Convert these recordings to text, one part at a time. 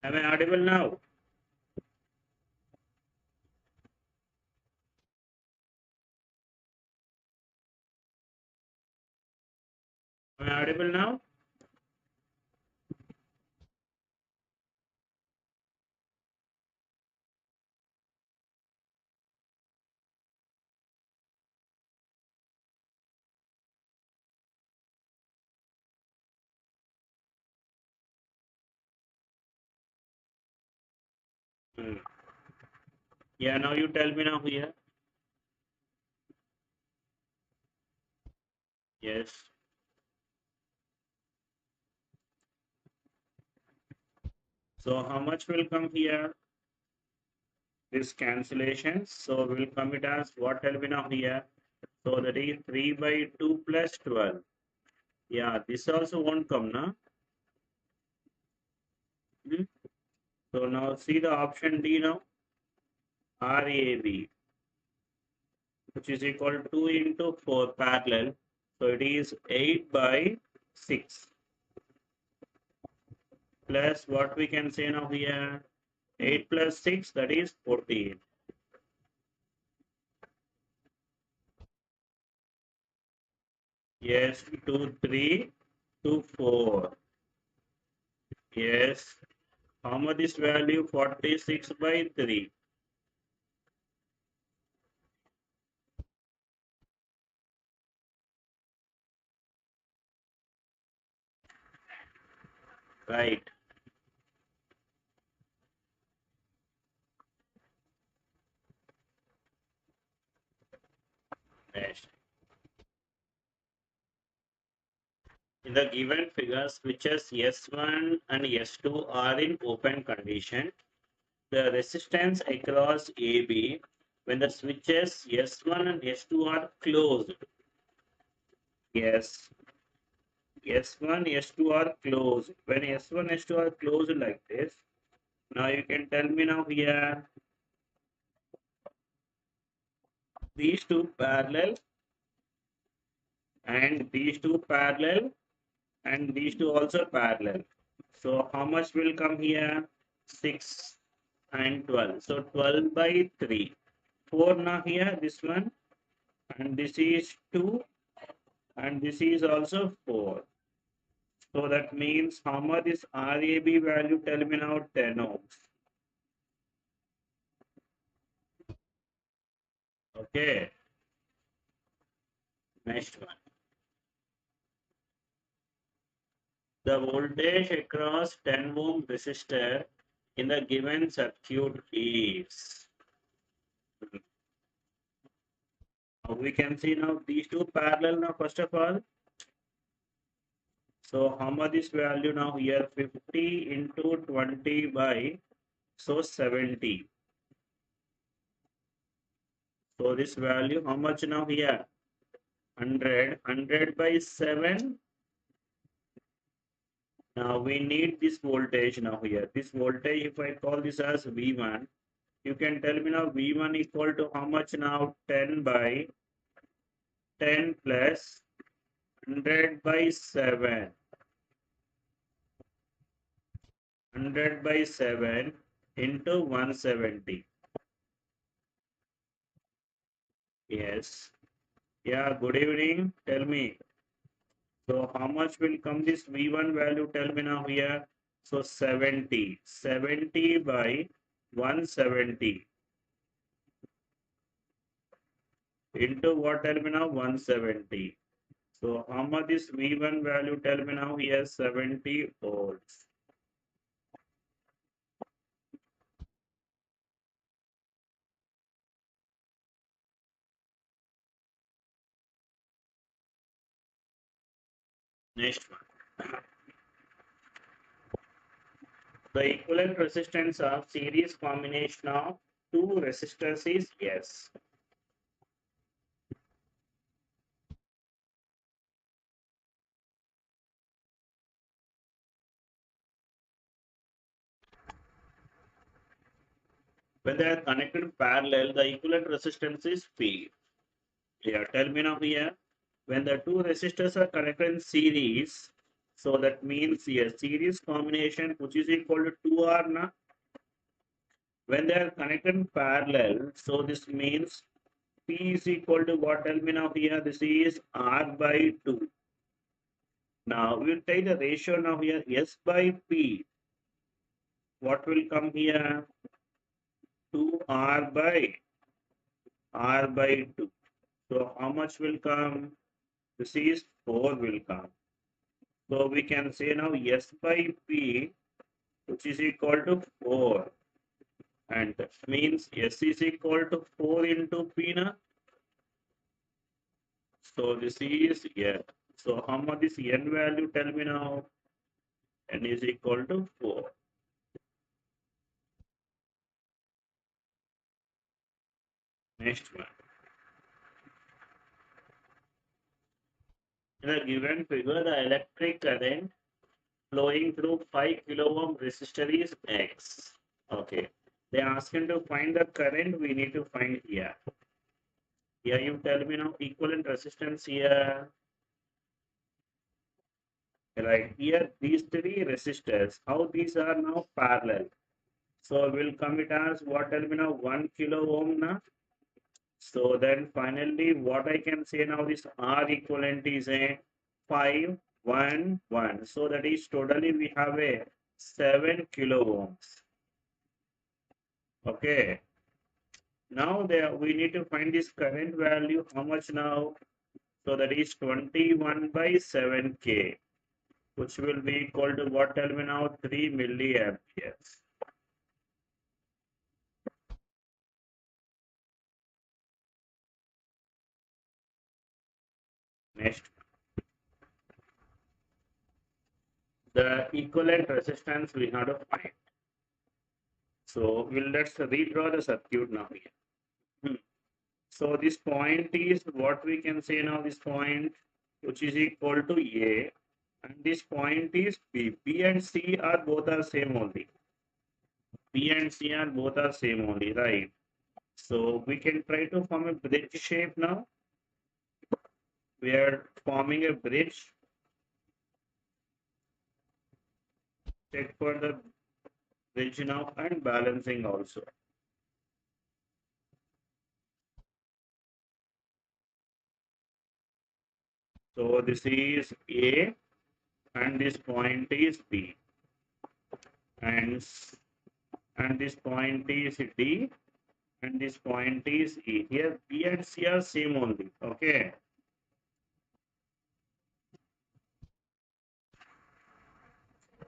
Am I audible now? Am I audible now? Hmm. Yeah, now you tell me now here. Yes. So how much will come here? This cancellation. So we'll come it as what? Tell me now here. So that is 3 by 2 plus 12. Yeah, this also won't come now. Hmm? So now see the option D now. RAB, which is equal to 2 into 4 parallel. So it is 8 by 6 plus what we can say now here. 8 plus 6, that is 14. Yes, 2, 3, 2, 4. Yes. How much is value? 46 by 3. Right. Next. In the given figure, switches S1 and S2 are in open condition. The resistance across AB when the switches S1 and S2 are closed. Yes. S1, S2 are closed. When S1, S2 are closed like this, now you can tell me now here, these two parallel and these two parallel and these two also parallel. So how much will come here? 6 and 12. So 12 by 3. 4 now here, this one, and this is 2, and this is also 4. So that means how much is RAB value? Tell me now. 10 ohms. Okay. Next one. The voltage across 10 ohm resistor in the given circuit is. We can see now these two parallel now first of all. So how much is value now here? 50 into 20 by, so 70. So this value how much now here? 100. 100 by 7. Now we need this voltage now here. This voltage, if I call this as V1, you can tell me now V1 equal to how much now? 10 by 10 plus 100 by 7. 100 by 7 into 170. Yes. Yeah, good evening. Tell me. So how much will come this V1 value? Tell me now here. So 70. 70 by 170 into what? Tell me now. 170. So how much is V1 value? Tell me now here. 70 volts. Next one. The equivalent resistance of series combination of two resistors is S. When they are connected parallel, the equivalent resistance is P. Yeah, tell me now here. When the two resistors are connected in series, So that means a series combination which is equal to 2R na. When they are connected parallel, so this means P is equal to what? Tell me now here. This is R by 2. Now we'll take the ratio now here. S by P. What will come here? 2R by 2. So how much will come? This is 4 will come. So we can say now S by P, which is equal to 4. And that means S is equal to 4 into P na. So this is N. So how much is N value? Tell me now. N is equal to 4. Next one. In the given figure, the electric current flowing through 5 kilo ohm resistor is X. Okay. They ask him to find the current. We need to find here. Here you tell me now equivalent resistance here. Right here, these three resistors, how these are now parallel. So we'll come it as what? Tell me now 1 kilo ohm na. So then finally what I can say now, this R equivalent is a 5, 1, 1. So that is totally we have a 7 kilo ohms. Okay. Now there we need to find this current value. How much now? So that is 21 by 7K, which will be equal to what? Tell me now, 3 milliamperes. Next, the equivalent resistance we have to find. So let's redraw the circuit now here. So this point is what we can say now, this point which is equal to A, and this point is B. B and C are both are same only. B and C are both are same only, right? So we can try to form a bridge shape now. We are forming a bridge. Check for the bridge now and balancing also. So this is A and this point is B, and this point is D and this point is E. Here B and C are same only. Okay.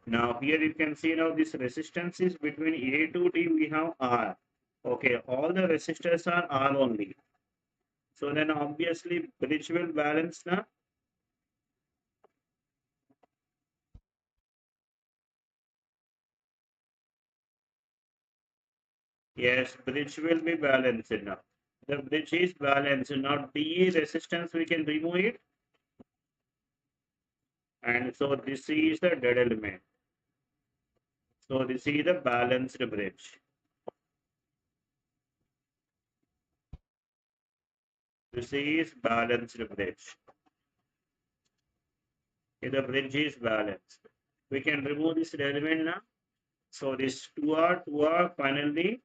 Now here you can see now this resistance is between A to D we have R. Okay, all the resistors are R only. So then obviously bridge will balance now. Yes, bridge will be balanced now. The bridge is balanced. Now DE resistance we can remove it. And so this is the dead element. So this is the balanced bridge. This is balanced bridge. Okay, the bridge is balanced. We can remove this element now. So this 2R, finally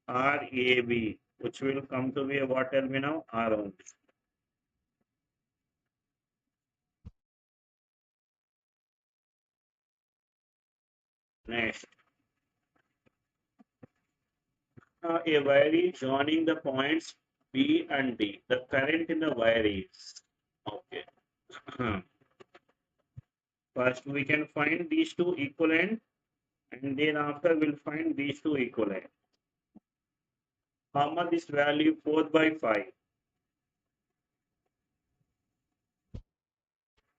RAB, which will come to be a what element now? R only. Next. A wire is joining the points B and D. The current in the wire is. Okay. First, we can find these two equivalent, and then after we'll find these two equivalent. How much is value? 4 by 5.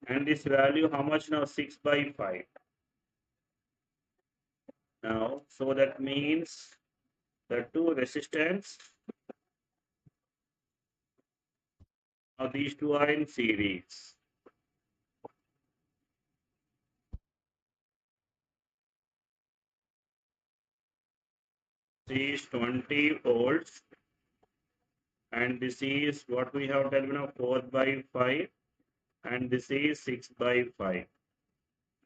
And this value, how much now? 6 by 5. Now, so that means the two resistance, now these two are in series. This is 20 volts, and this is what we have done now, 4 by 5, and this is 6 by 5.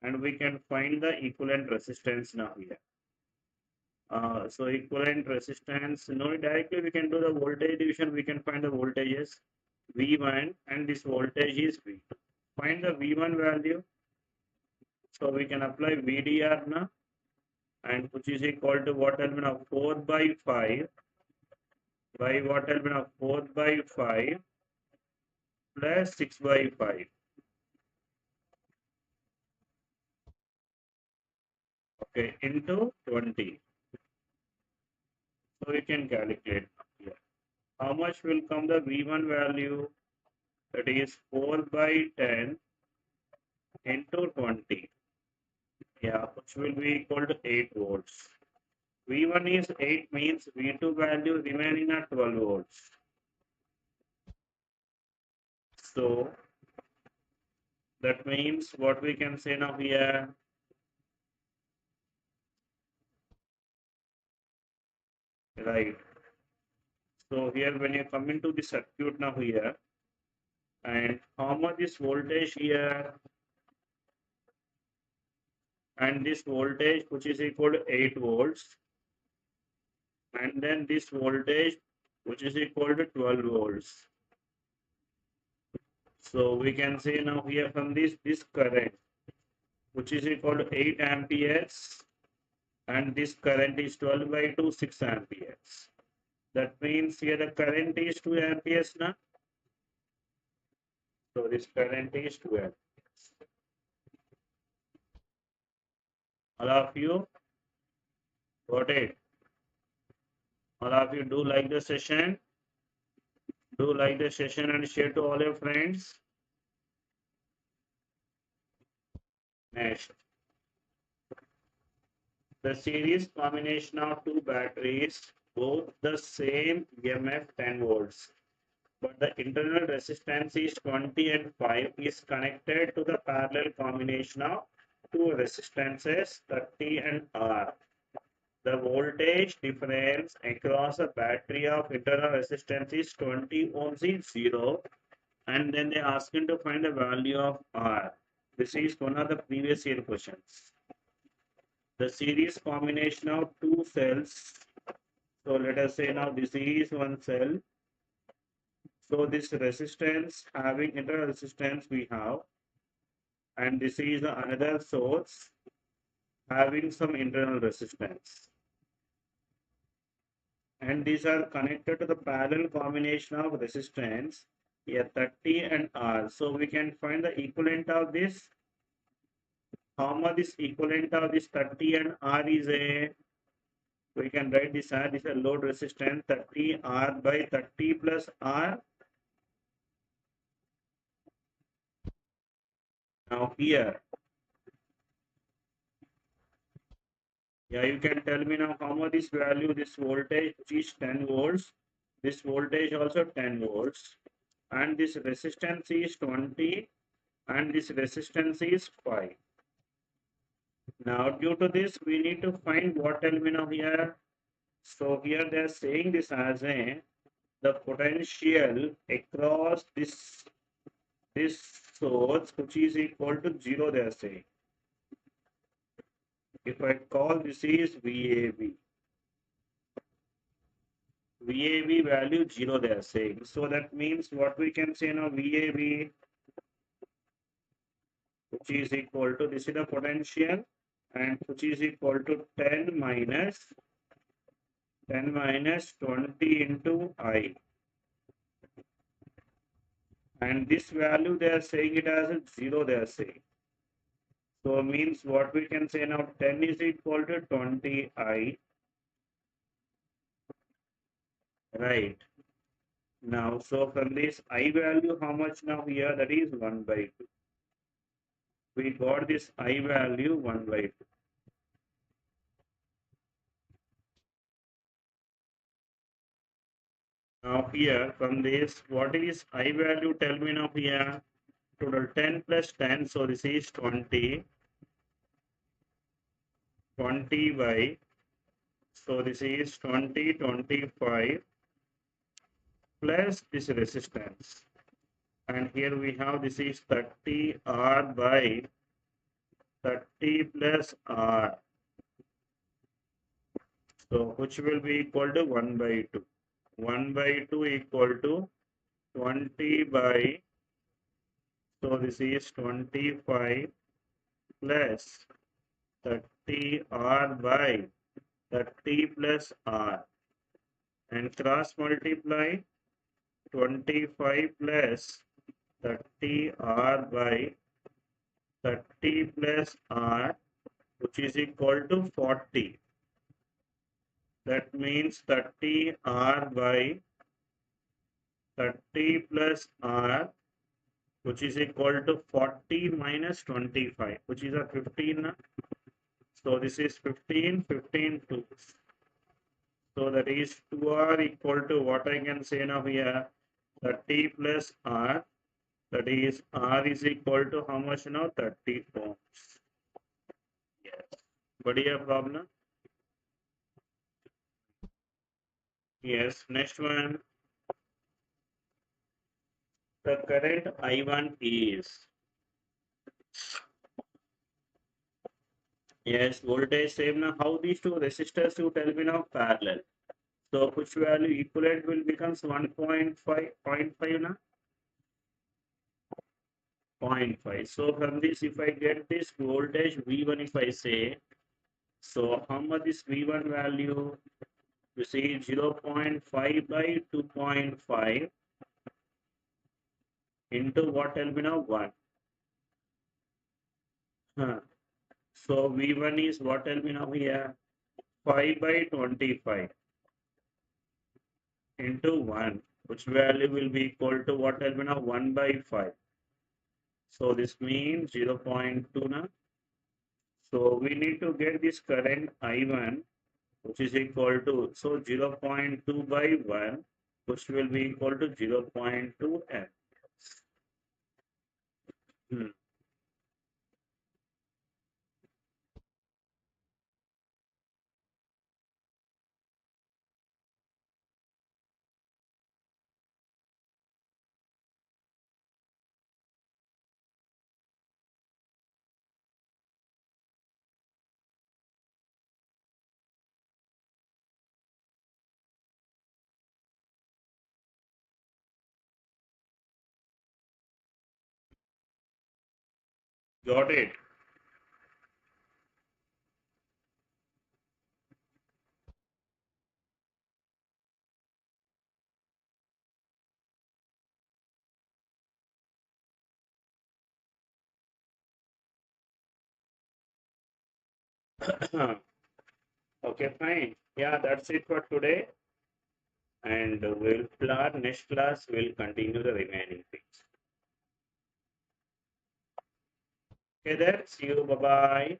and we can find the equivalent resistance now here. So equivalent resistance, no, directly we can do the voltage division. We can find the voltages V1 and this voltage is V2. Find the V1 value. So we can apply VDR now, and which is equal to what element of 4 by 5 by what element of 4 by 5 plus 6 by 5. Okay, into 20. So we can calculate here. How much will come the V1 value? That is 4 by 10 into 20. Yeah, which will be equal to 8 volts. V1 is 8 means V2 value remaining at 12 volts. So that means what we can say now here, right? So here when you come into the circuit now here, and how much is voltage here, and this voltage which is equal to 8 volts, and then this voltage which is equal to 12 volts. So we can say now here from this current which is equal to 8 amperes, and this current is 12 by 2, 6 amperes. That means here the current is 2 amperes now. So this current is 2 amperes. All of you got it? All of you do like the session? Do like the session and share to all your friends. Next. The series combination of two batteries, both the same EMF 10 volts, but the internal resistance is 20 and 5, is connected to the parallel combination of two resistances 30 and R. The voltage difference across a battery of internal resistance is 20 ohms is 0, and then they ask him to find the value of R. This is one of the previous year questions. The series combination of two cells. So let us say now this is one cell. So this resistance having internal resistance we have, and this is another source having some internal resistance. And these are connected to the parallel combination of resistance, here 30 and R. So we can find the equivalent of this. How much is equivalent of this 30 and R is a, we can write this as this is a load resistance 30 R by 30 plus R. Now here, yeah, you can tell me now how much this value, this voltage which is 10 volts, this voltage also 10 volts, and this resistance is 20, and this resistance is 5. Now due to this we need to find what element of here. So here they are saying this as a, the potential across this source which is equal to 0 they are saying. If I call this is VAB. VAB value 0 they are saying. So that means what we can say now, VAB which is equal to, this is the potential, and which is equal to 10 minus 20 into I. And this value they are saying it as a 0 they are saying. So means what we can say now, 10 is equal to 20 I. Right. Now, so from this I value, how much now here? That is 1 by 2. We got this I value 1 by 2. Now here from this, what is I value? Tell me now here. Total 10 plus 10. So this is 20. 20 by. So this is 20, 25 plus this resistance. And here we have this is 30 R by 30 plus R. So which will be equal to 1 by 2. 1 by 2 equal to 20 by, so this is 25 plus 30 R by 30 plus R, and cross multiply 25 plus 30 R by 30 plus R, which is equal to 40. That means 30 R by 30 plus R, which is equal to 40 minus 25, which is a 15. So this is 15, 15, 2. So that is 2R equal to what I can say now here, 30 plus R. That is R is equal to how much now? 30 ohms. Yes. Badhiya problem? Yes. Next one. The current I1 is, yes, voltage same now. How these two resistors you tell me now parallel. So which value equivalent will becomes 1.5, 0.5 now? 0.5. So from this, if I get this voltage V1, if I say, so how much is V1 value? You see 0.5 by 2.5 into what will be now 1. So V1 is what will be now here? 5 by 25 into 1, which value will be equal to what will be now 1 by 5. So this means 0.2 now. So we need to get this current I1, which is equal to, so 0.2 by 1, which will be equal to 0.2 amps. Got it? Okay, fine. Yeah, that's it for today. And we'll plan next class, we'll continue the remaining things. Okay, then, see you. Bye bye.